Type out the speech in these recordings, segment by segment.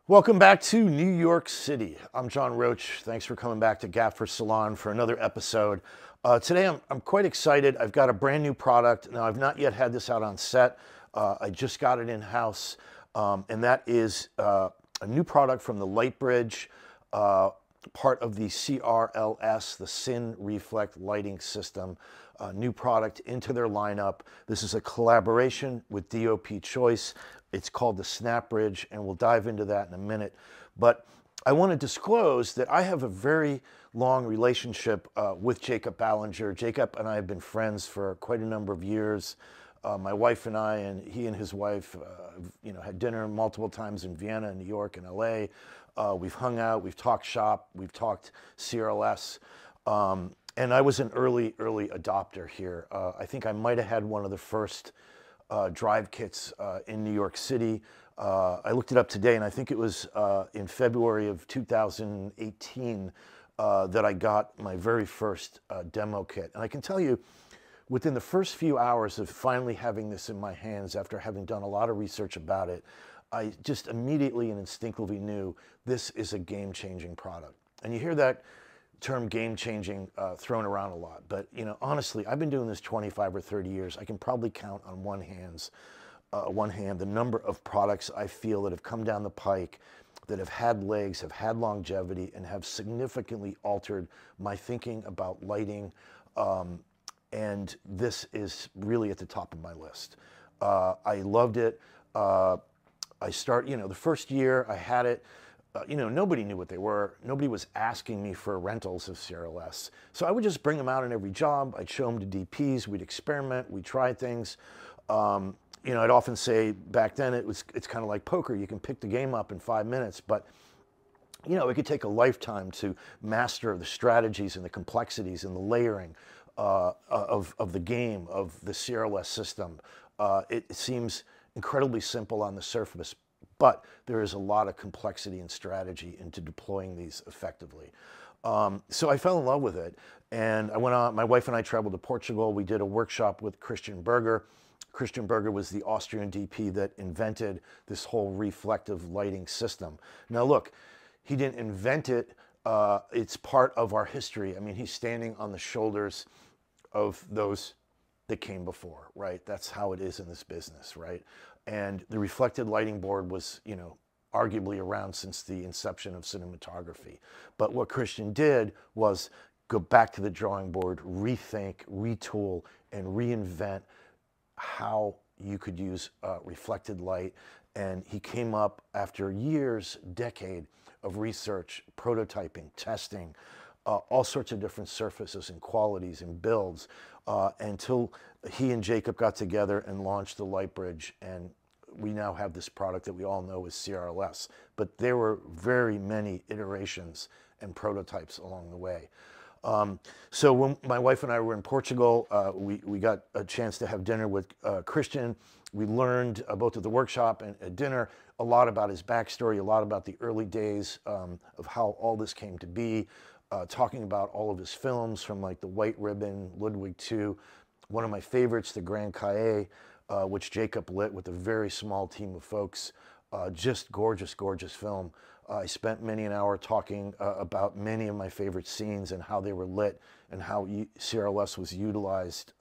Welcome back to New York City. I'm John Roach. Thanks for coming back to Gaffers Salon for another episode. Today I'm quite excited. I've got a brand new product. Now, I've not yet had this out on set. I just got it in-house, and that is a new product from the Lightbridge, part of the CRLS, the Sin Reflect Lighting System. New product into their lineup. This is a collaboration with DOP Choice. It's called the Snapbridge, and we'll dive into that in a minute. But I want to disclose that I have a very long relationship with Jacob Ballinger. Jacob and I have been friends for quite a number of years. My wife and I, and he and his wife, had dinner multiple times in Vienna, New York, and LA. We've hung out, we've talked shop, we've talked CRLS. And I was an early adopter here. I think I might have had one of the first drive kits in New York City. I looked it up today, and I think it was in February of 2018 that I got my very first demo kit. And I can tell you, within the first few hours of finally having this in my hands, after having done a lot of research about it, I just immediately and instinctively knew this is a game-changing product. And you hear that term game-changing thrown around a lot, but honestly, I've been doing this 25 or 30 years. I can probably count on one hand the number of products I feel that have come down the pike that have had legs, have had longevity, and have significantly altered my thinking about lighting. And this is really at the top of my list. I loved it. The first year I had it, nobody knew what they were. Nobody was asking me for rentals of CRLS. So I would just bring them out in every job. I'd show them to DPs. We'd experiment. We'd try things. I'd often say back then it's kind of like poker. You can pick the game up in 5 minutes, but it could take a lifetime to master the strategies and the complexities and the layering of the game, of the CRLS system. It seems incredibly simple on the surface, but there is a lot of complexity and strategy into deploying these effectively. So I fell in love with it, and I went on. My wife and I traveled to Portugal. We did a workshop with Christian Berger. Christian Berger was the Austrian DP that invented this whole reflective lighting system. Now look, he didn't invent it. It's part of our history. I mean, he's standing on the shoulders of those that came before, right? That's how it is in this business, right? And the reflected lighting board was, arguably around since the inception of cinematography. But what Christian did was go back to the drawing board, rethink, retool, and reinvent how you could use reflected light. And he came up after years, decade of research, prototyping, testing, all sorts of different surfaces and qualities and builds until he and Jacob got together and launched the Lightbridge, and we now have this product that we all know as CRLS. But there were very many iterations and prototypes along the way. So when my wife and I were in Portugal, we got a chance to have dinner with Christian. We learned both at the workshop and at dinner a lot about his backstory, a lot about the early days of how all this came to be, talking about all of his films from like The White Ribbon, Ludwig II, one of my favorites, The Grand Cahiers, which Jacob lit with a very small team of folks. Just gorgeous, gorgeous film. I spent many an hour talking about many of my favorite scenes and how they were lit and how CRLS was utilized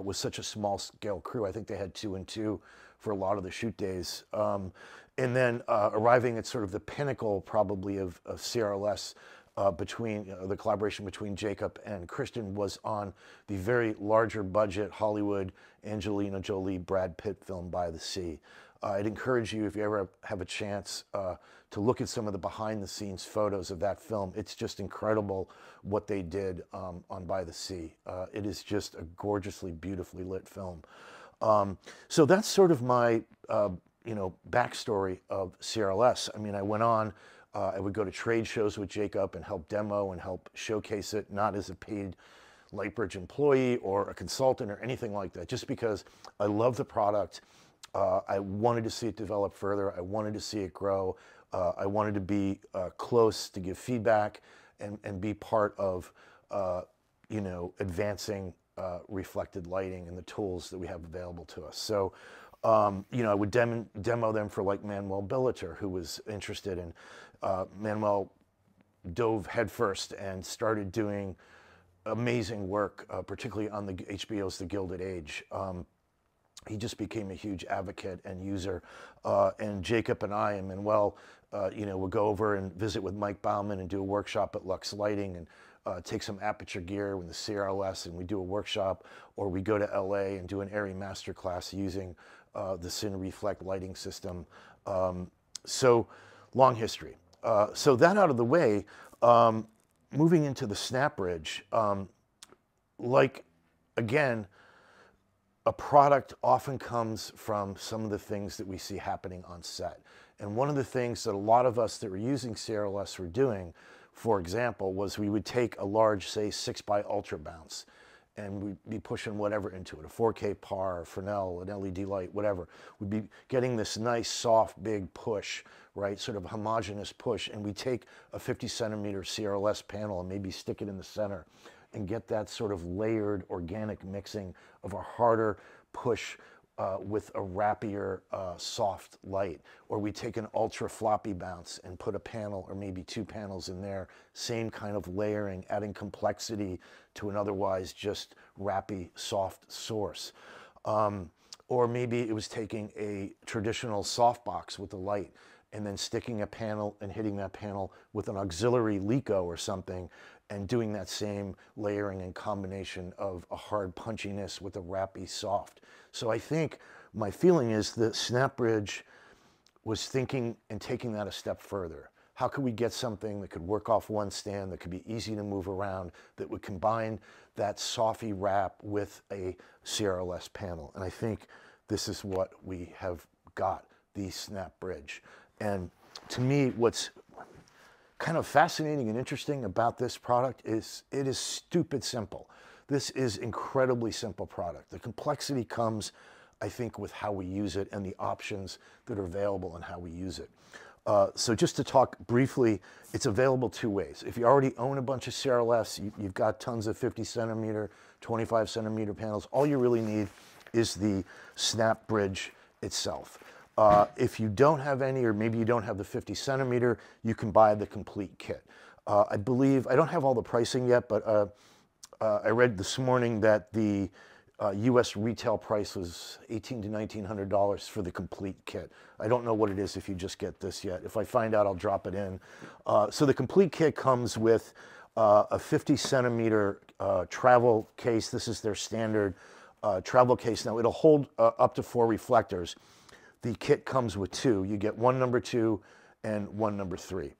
with such a small scale crew. I think they had 2 and 2 for a lot of the shoot days. And then arriving at sort of the pinnacle probably of CRLS between the collaboration between Jacob and Christian was on the very larger budget Hollywood Angelina Jolie, Brad Pitt film By the Sea. I'd encourage you, if you ever have a chance, to look at some of the behind-the-scenes photos of that film. It's just incredible what they did on By the Sea. It is just a gorgeously, beautifully lit film. So that's sort of my, backstory of CRLS. I mean, I went on. I would go to trade shows with Jacob and help demo and help showcase it, not as a paid Lightbridge employee or a consultant or anything like that, just because I love the product. I wanted to see it develop further. I wanted to see it grow. I wanted to be close to give feedback and be part of, advancing reflected lighting and the tools that we have available to us. So You know, I would demo them for like Manuel Billeter, who was interested in. Manuel dove headfirst and started doing amazing work, particularly on the HBO's The Gilded Age. He just became a huge advocate and user. And Jacob and I and Manuel, you know, would go over and visit with Mike Bauman and do a workshop at Lux Lighting, and take some aperture gear with the CRLS, and we do a workshop, or we go to LA and do an ARRI masterclass using the Cine Reflect lighting system. So long history. So that out of the way, moving into the Snapbridge, like, again, a product often comes from some of the things that we see happening on set. And one of the things that a lot of us that were using CRLS were doing, for example, was we would take a large, say, 6x Ultra Bounce, and we'd be pushing whatever into it, a 4K PAR, a Fresnel, an LED light, whatever. We'd be getting this nice, soft, big push, right, sort of homogeneous push, and we take a 50 centimeter CRLS panel and maybe stick it in the center and get that sort of layered organic mixing of a harder push with a wrappier soft light. Or we take an ultra floppy bounce and put a panel or maybe two panels in there, same kind of layering, adding complexity to an otherwise just wrappy soft source. Or maybe it was taking a traditional softbox with a light and then sticking a panel and hitting that panel with an auxiliary Lico or something, and doing that same layering and combination of a hard punchiness with a wrappy soft. So I think my feeling is that Snapbridge was thinking and taking that a step further. How could we get something that could work off one stand, that could be easy to move around, that would combine that softy wrap with a CRLS panel? And I think this is what we have got, the Snapbridge. And to me, what's kind of fascinating and interesting about this product is it is stupid simple. This is incredibly simple product. The complexity comes, I think, with how we use it and the options that are available and how we use it. So just to talk briefly, it's available two ways. If you already own a bunch of CRLS, you've got tons of 50 centimeter, 25 centimeter panels, all you really need is the Snapbridge itself. If you don't have any, or maybe you don't have the 50 centimeter, you can buy the complete kit. I believe, I don't have all the pricing yet, but I read this morning that the US retail price was $1,800 to $1,900 for the complete kit. I don't know what it is if you just get this yet. If I find out, I'll drop it in. So the complete kit comes with a 50 centimeter travel case. This is their standard travel case. Now it'll hold up to 4 reflectors. The kit comes with 2. You get one number 2 and one number 3.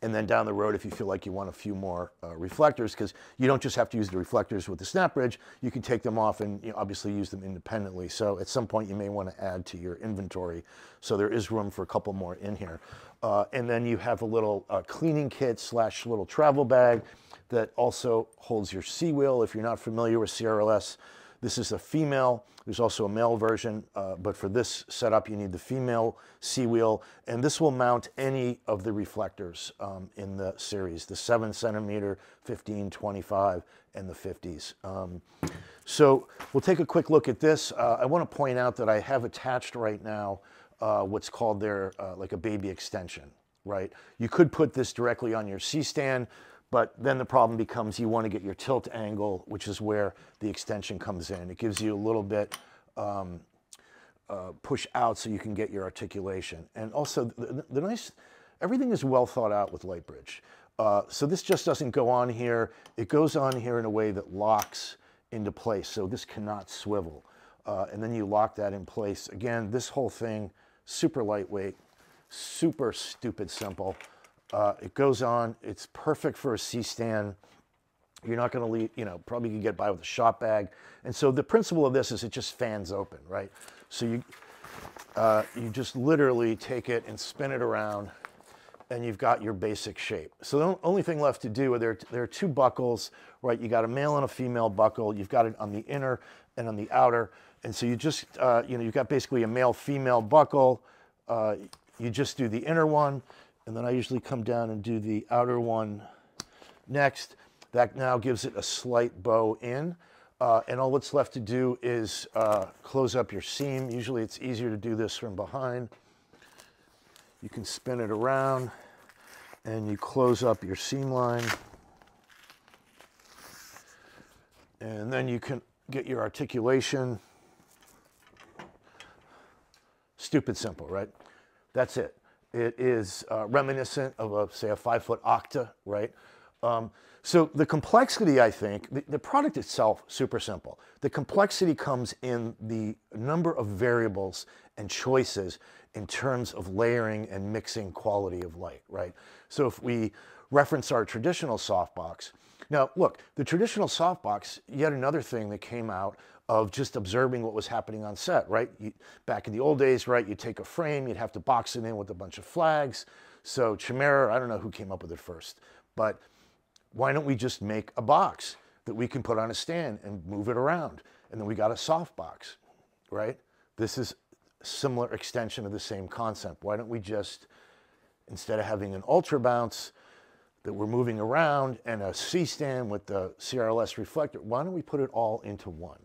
And then down the road, if you feel like you want a few more reflectors, because you don't just have to use the reflectors with the Snapbridge, you can take them off and obviously use them independently. So at some point, you may want to add to your inventory. So there is room for a couple more in here. And then you have a little cleaning kit / little travel bag that also holds your C-wheel. If you're not familiar with CRLS, this is a female. There's also a male version, but for this setup, you need the female C-wheel, and this will mount any of the reflectors in the series, the 7 centimeter, 15, 25, and the 50s. So we'll take a quick look at this. I want to point out that I have attached right now what's called their, like a baby extension, right? You could put this directly on your C-stand, but then the problem becomes you want to get your tilt angle, which is where the extension comes in. It gives you a little bit push out so you can get your articulation. And also, the nice, everything is well thought out with Lightbridge. So this just doesn't go on here. It goes on here in a way that locks into place. So this cannot swivel. And then you lock that in place. Again, this whole thing, super lightweight, super stupid simple. It goes on, it's perfect for a C-stand. You're not gonna leave, probably can get by with a shop bag. And so the principle of this is it just fans open, right? So you just literally take it and spin it around and you've got your basic shape. So the only thing left to do, there are 2 buckles, right? You got a male and a female buckle. You've got it on the inner and on the outer. And so you just, you've got basically a male-female buckle. You just do the inner one. And then I usually come down and do the outer one next. That now gives it a slight bow in. and all that's left to do is close up your seam. Usually it's easier to do this from behind. You can spin it around and you close up your seam line. And then you can get your articulation. Stupid simple, right? That's it. It is reminiscent of, say, a 5-foot octa, right? So the complexity, I think, the product itself, super simple. The complexity comes in the number of variables and choices in terms of layering and mixing quality of light, right? So if we reference our traditional softbox, now look, the traditional softbox, yet another thing that came out of just observing what was happening on set, right? Back in the old days, right, you'd take a frame, you'd have to box it in with a bunch of flags. So Chimera, I don't know who came up with it first, but why don't we just make a box that we can put on a stand and move it around? And then we got a softbox, right? This is a similar extension of the same concept. Why don't we just, instead of having an ultra bounce that we're moving around and a C-stand with the CRLS reflector, why don't we put it all into one?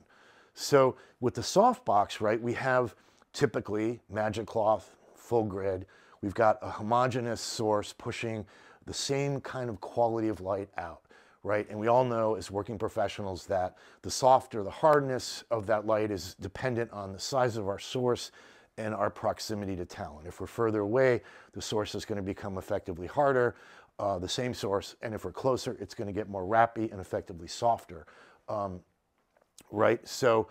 So with the softbox, right, we have typically magic cloth, full grid. We've got a homogeneous source pushing the same kind of quality of light out, right? And we all know as working professionals that the softer the hardness of that light is dependent on the size of our source and our proximity to talent. If we're further away, the source is going to become effectively harder, the same source, and if we're closer, it's going to get more rappy and effectively softer. Right? So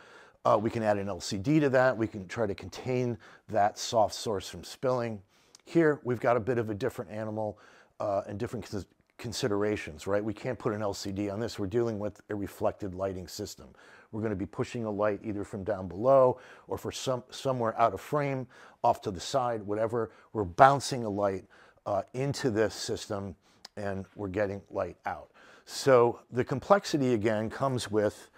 we can add an LCD to that. We can try to contain that soft source from spilling. Here, we've got a bit of a different animal and different considerations, right? We can't put an LCD on this. We're dealing with a reflected lighting system. We're going to be pushing a light either from down below or for somewhere out of frame, off to the side, whatever. We're bouncing a light into this system and we're getting light out. So the complexity, again, comes with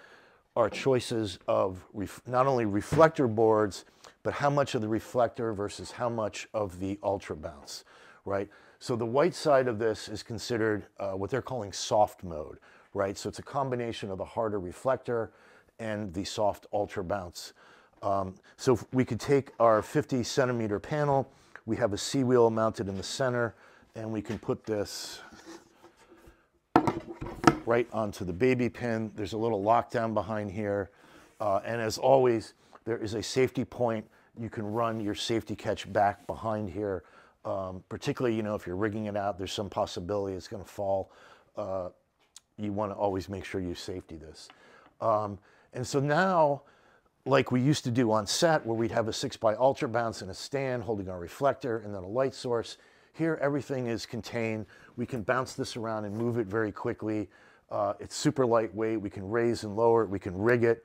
our choices of not only reflector boards, but how much of the reflector versus how much of the ultra bounce, right? So the white side of this is considered what they're calling soft mode, right? So it's a combination of the harder reflector and the soft ultra bounce. So if we could take our 50 centimeter panel, we have a C-wheel mounted in the center, and we can put this right onto the baby pin. There's a little lockdown behind here. And as always, there is a safety point. You can run your safety catch back behind here. Particularly, you know, if you're rigging it out, there's some possibility it's going to fall. You want to always make sure you safety this. And so now, like we used to do on set, where we'd have a 6x ultra bounce and a stand holding our reflector and then a light source, here everything is contained. We can bounce this around and move it very quickly. It's super lightweight. We can raise and lower it. We can rig it,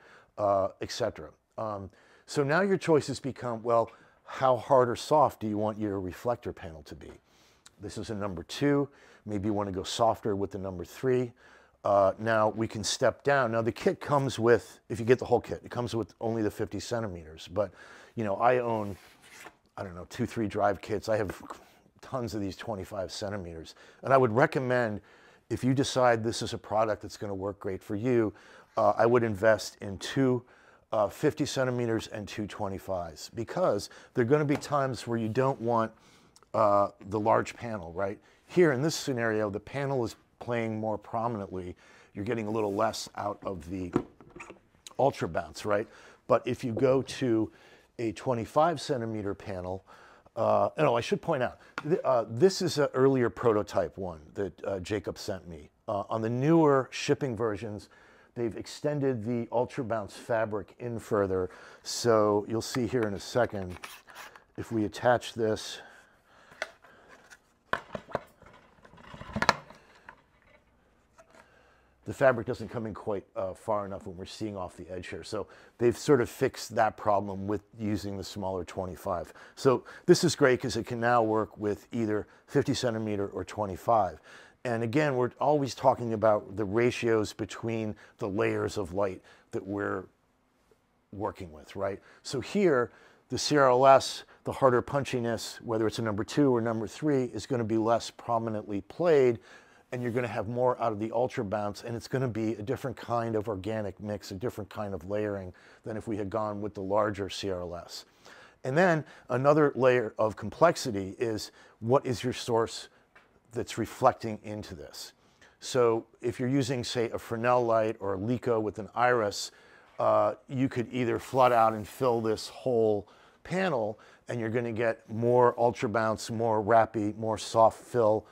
etc. So now your choices become, well, how hard or soft do you want your reflector panel to be? This is a number 2. Maybe you want to go softer with the number 3. Now we can step down. Now the kit comes with, if you get the whole kit, it comes with only the 50 centimeters. But, you know, I own, I don't know, 2-3 drive kits. I have tons of these 25 centimeters. And I would recommend, if you decide this is a product that's going to work great for you, I would invest in 2 50 centimeters and 2 25s, because there are going to be times where you don't want the large panel, right? Here in this scenario, the panel is playing more prominently. You're getting a little less out of the ultra bounce, right? But if you go to a 25 centimeter panel, I should point out, this is an earlier prototype one that Jacob sent me. On the newer shipping versions, they've extended the ultra bounce fabric in further. So you'll see here in a second, if we attach this, the fabric doesn't come in quite far enough when we're seeing off the edge here. So they've sort of fixed that problem with using the smaller 25. So this is great because it can now work with either 50 centimeter or 25. And again, we're always talking about the ratios between the layers of light that we're working with, right? So here, the CRLS, the harder punchiness, whether it's a number 2 or number 3, is going to be less prominently played. and you're going to have more out of the Ultra Bounce, and it's going to be a different kind of organic mix, a different kind of layering than if we had gone with the larger CRLS. And then another layer of complexity is, what is your source that's reflecting into this? So if you're using, say, a Fresnel light or a Leica with an iris, you could either flood out and fill this whole panel, and you're going to get more Ultra Bounce, more wrappy, more soft fill.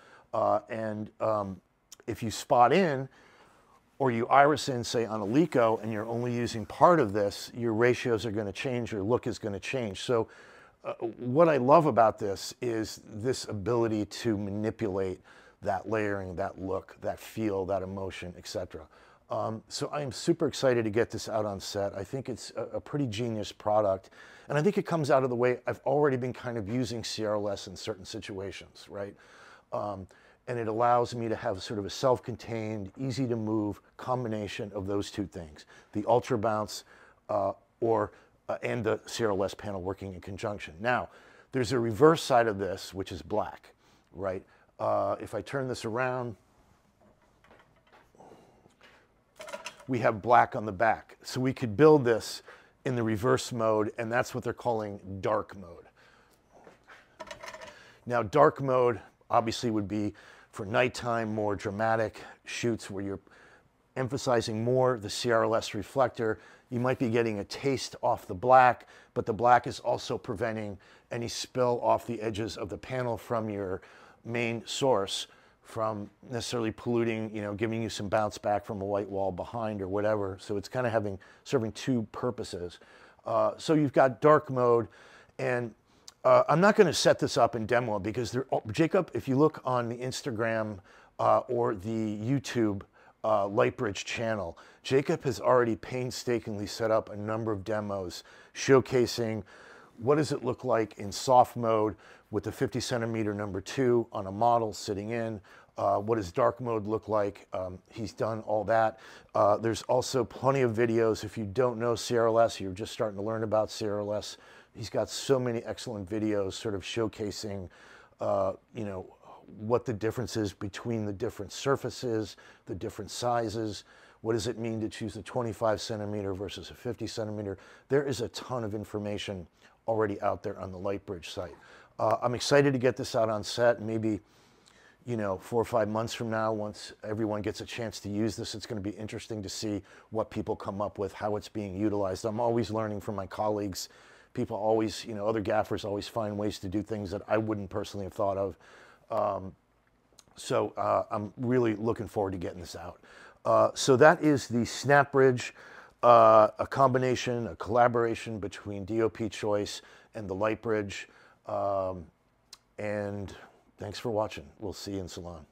If you spot in, or you iris in, say, on a Leica, and you're only using part of this, your ratios are going to change, your look is going to change. So what I love about this is this ability to manipulate that layering, that look, that feel, that emotion, etc. So I am super excited to get this out on set. I think it's a pretty genius product, and I think it comes out of the way I've already been kind of using CRLS in certain situations, right? And it allows me to have sort of a self-contained, easy to move combination of those two things, the Ultra Bounce and the CRLS panel working in conjunction. Now, there's a reverse side of this, which is black, right? If I turn this around, we have black on the back. So we could build this in the reverse mode, and that's what they're calling dark mode. Now, dark mode obviously would be for nighttime, more dramatic shoots where you're emphasizing more the CRLS reflector. You might be getting a taste off the black, but the black is also preventing any spill off the edges of the panel from your main source from necessarily polluting, giving you some bounce back from a white wall behind or whatever. So it's kind of serving two purposes. So you've got dark mode, and I'm not going to set this up and demo it because Jacob, if you look on the Instagram or the YouTube Lightbridge channel, Jacob has already painstakingly set up a number of demos showcasing what does it look like in soft mode with the 50 centimeter #2 on a model sitting in. What does dark mode look like? He's done all that. There's also plenty of videos. If you don't know CRLS, you're just starting to learn about CRLS, he's got so many excellent videos sort of showcasing, what the difference is between the different surfaces, the different sizes. What does it mean to choose a 25 centimeter versus a 50 centimeter? There is a ton of information already out there on the Lightbridge site. I'm excited to get this out on set. Maybe, 4 or 5 months from now, once everyone gets a chance to use this, it's going to be interesting to see what people come up with, how it's being utilized. I'm always learning from my colleagues. People always, other gaffers always find ways to do things that I wouldn't personally have thought of. I'm really looking forward to getting this out. So that is the Snapbridge, a collaboration between DOP Choice and the Lightbridge. And thanks for watching. We'll see you in Salon.